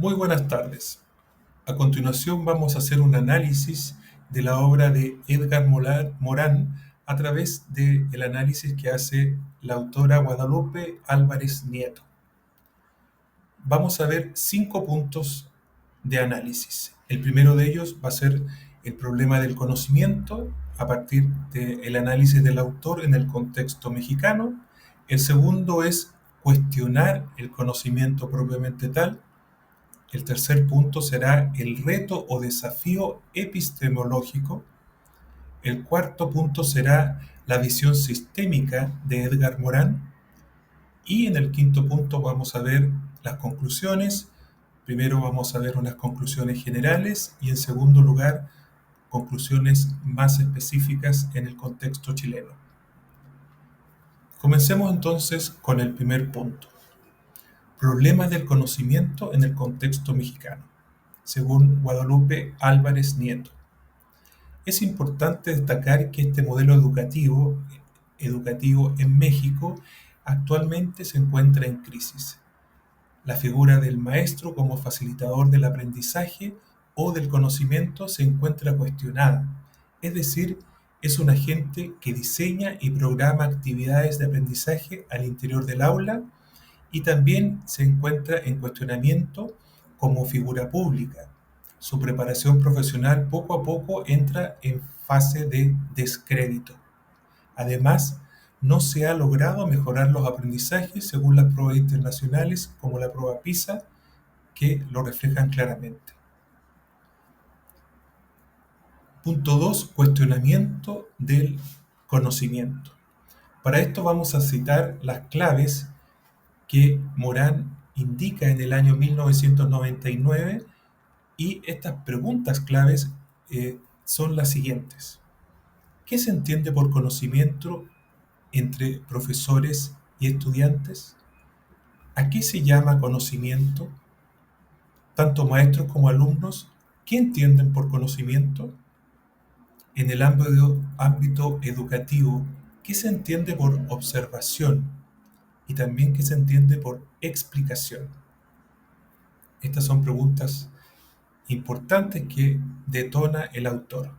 Muy buenas tardes. A continuación vamos a hacer un análisis de la obra de Edgar Morán a través del análisis que hace la autora Guadalupe Álvarez Nieto. Vamos a ver 5 puntos de análisis. El primero de ellos va a ser el problema del conocimiento a partir del análisis del autor en el contexto mexicano. El segundo es cuestionar el conocimiento propiamente tal. El tercer punto será el reto o desafío epistemológico. El cuarto punto será la visión sistémica de Edgar Morán. Y en el quinto punto vamos a ver las conclusiones. Primero vamos a ver unas conclusiones generales y en segundo lugar conclusiones más específicas en el contexto chileno. Comencemos entonces con el primer punto. Problemas del conocimiento en el contexto mexicano, según Guadalupe Álvarez Nieto. Es importante destacar que este modelo educativo en México actualmente se encuentra en crisis. La figura del maestro como facilitador del aprendizaje o del conocimiento se encuentra cuestionada, es decir, es un agente que diseña y programa actividades de aprendizaje al interior del aula y también se encuentra en cuestionamiento como figura pública. Su preparación profesional poco a poco entra en fase de descrédito. Además, no se ha logrado mejorar los aprendizajes según las pruebas internacionales como la prueba PISA, que lo reflejan claramente. Punto 2. Cuestionamiento del conocimiento. Para esto vamos a citar las claves que Morán indica en el año 1999 y estas preguntas claves son las siguientes. ¿Qué se entiende por conocimiento entre profesores y estudiantes? ¿A qué se llama conocimiento? Tanto maestros como alumnos, ¿qué entienden por conocimiento? En el ámbito educativo, ¿qué se entiende por observación? Y también qué se entiende por explicación. Estas son preguntas importantes que detona el autor.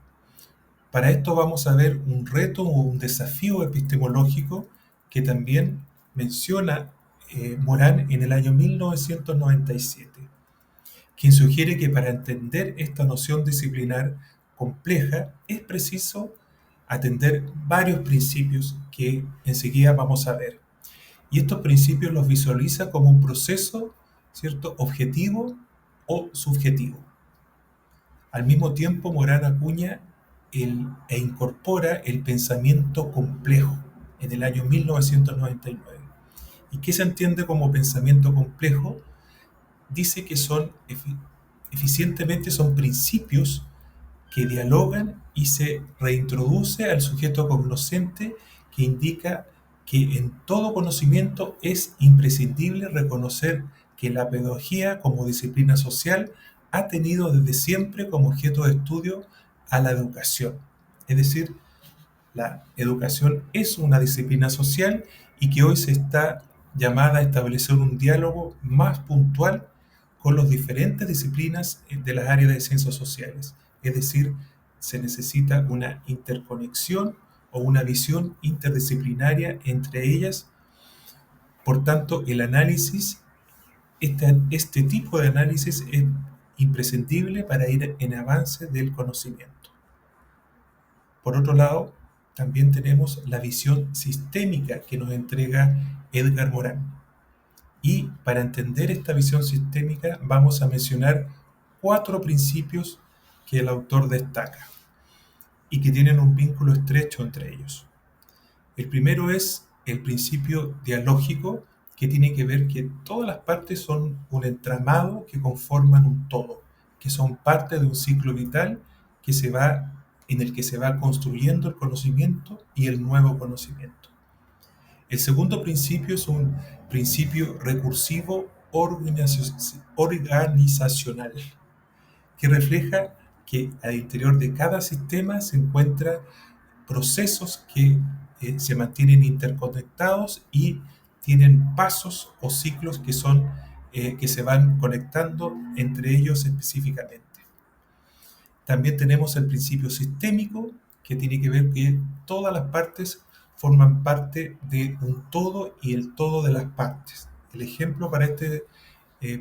Para esto vamos a ver un reto o un desafío epistemológico que también menciona Morán en el año 1997, quien sugiere que para entender esta noción disciplinar compleja es preciso atender varios principios que enseguida vamos a ver. Y estos principios los visualiza como un proceso, ¿cierto?, objetivo o subjetivo. Al mismo tiempo, Morán acuña e incorpora el pensamiento complejo en el año 1999. ¿Y qué se entiende como pensamiento complejo? Dice que eficientemente son principios que dialogan y se reintroduce al sujeto cognoscente, que indica que en todo conocimiento es imprescindible reconocer que la pedagogía como disciplina social ha tenido desde siempre como objeto de estudio a la educación. Es decir, la educación es una disciplina social y que hoy se está llamada a establecer un diálogo más puntual con las diferentes disciplinas de las áreas de ciencias sociales. Es decir, se necesita una interconexión o una visión interdisciplinaria entre ellas. Por tanto, el análisis, este tipo de análisis es imprescindible para ir en avance del conocimiento. Por otro lado, también tenemos la visión sistémica que nos entrega Edgar Morán. Y para entender esta visión sistémica vamos a mencionar 4 principios que el autor destaca y que tienen un vínculo estrecho entre ellos. El primero es el principio dialógico, que tiene que ver que todas las partes son un entramado que conforman un todo, que son parte de un ciclo vital en el que se va construyendo el conocimiento y el nuevo conocimiento. El segundo principio es un principio recursivo organizacional, que refleja que al interior de cada sistema se encuentran procesos que se mantienen interconectados y tienen pasos o ciclos que son que se van conectando entre ellos específicamente. También tenemos el principio sistémico, que tiene que ver que todas las partes forman parte de un todo y el todo de las partes. El ejemplo para este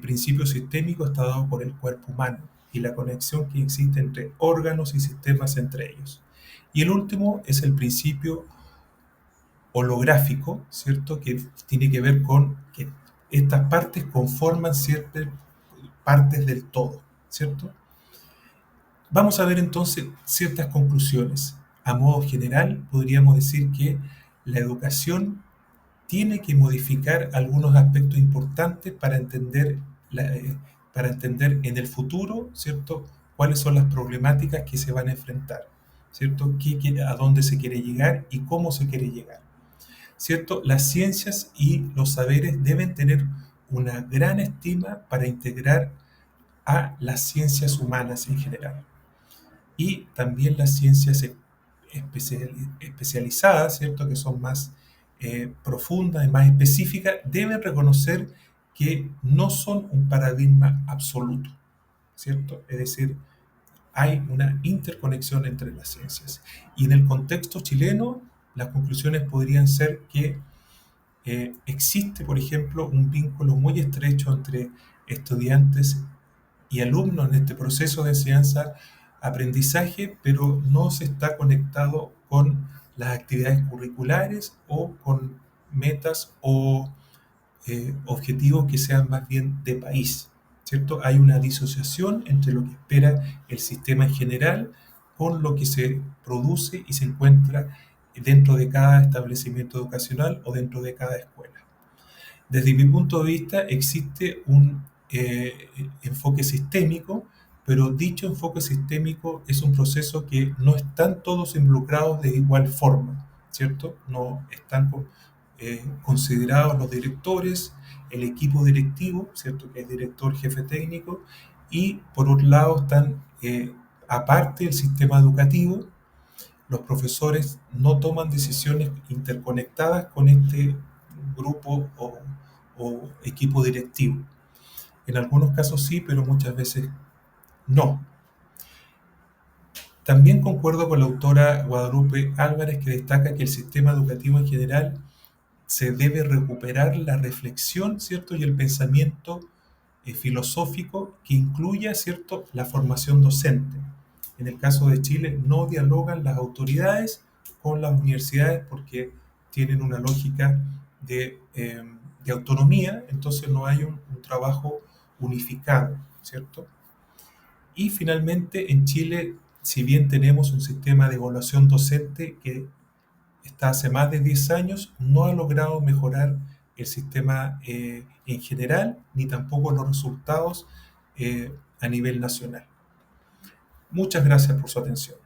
principio sistémico está dado por el cuerpo humano y la conexión que existe entre órganos y sistemas entre ellos. Y el último es el principio holográfico, ¿cierto? Que tiene que ver con que estas partes conforman ciertas partes del todo, ¿cierto? Vamos a ver entonces ciertas conclusiones. A modo general, podríamos decir que la educación tiene que modificar algunos aspectos importantes para entender en el futuro, ¿cierto?, cuáles son las problemáticas que se van a enfrentar, ¿cierto?, a dónde se quiere llegar y cómo se quiere llegar, ¿cierto? Las ciencias y los saberes deben tener una gran estima para integrar a las ciencias humanas en general y también las ciencias especializadas, ¿cierto?, que son más profundas y más específicas, deben reconocer que no son un paradigma absoluto, ¿cierto? Es decir, hay una interconexión entre las ciencias. Y en el contexto chileno, las conclusiones podrían ser que existe, por ejemplo, un vínculo muy estrecho entre estudiantes y alumnos en este proceso de enseñanza-aprendizaje, pero no se está conectado con las actividades curriculares o con metas o objetivos que sean más bien de país, ¿cierto? Hay una disociación entre lo que espera el sistema en general con lo que se produce y se encuentra dentro de cada establecimiento educacional o dentro de cada escuela. Desde mi punto de vista existe un enfoque sistémico, pero dicho enfoque sistémico es un proceso que no están todos involucrados de igual forma, ¿cierto? No están considerados los directores, el equipo directivo, ¿cierto?, que es director, jefe técnico, y por otro lado están, aparte del sistema educativo, los profesores no toman decisiones interconectadas con este grupo o equipo directivo. En algunos casos sí, pero muchas veces no. También concuerdo con la autora Guadalupe Álvarez, que destaca que el sistema educativo en general se debe recuperar la reflexión, ¿cierto?, y el pensamiento filosófico que incluya, ¿cierto?, la formación docente. En el caso de Chile no dialogan las autoridades con las universidades porque tienen una lógica de autonomía, entonces no hay un trabajo unificado, ¿cierto? Y finalmente en Chile, si bien tenemos un sistema de evaluación docente que está hace más de 10 años, no ha logrado mejorar el sistema en general, ni tampoco los resultados a nivel nacional. Muchas gracias por su atención.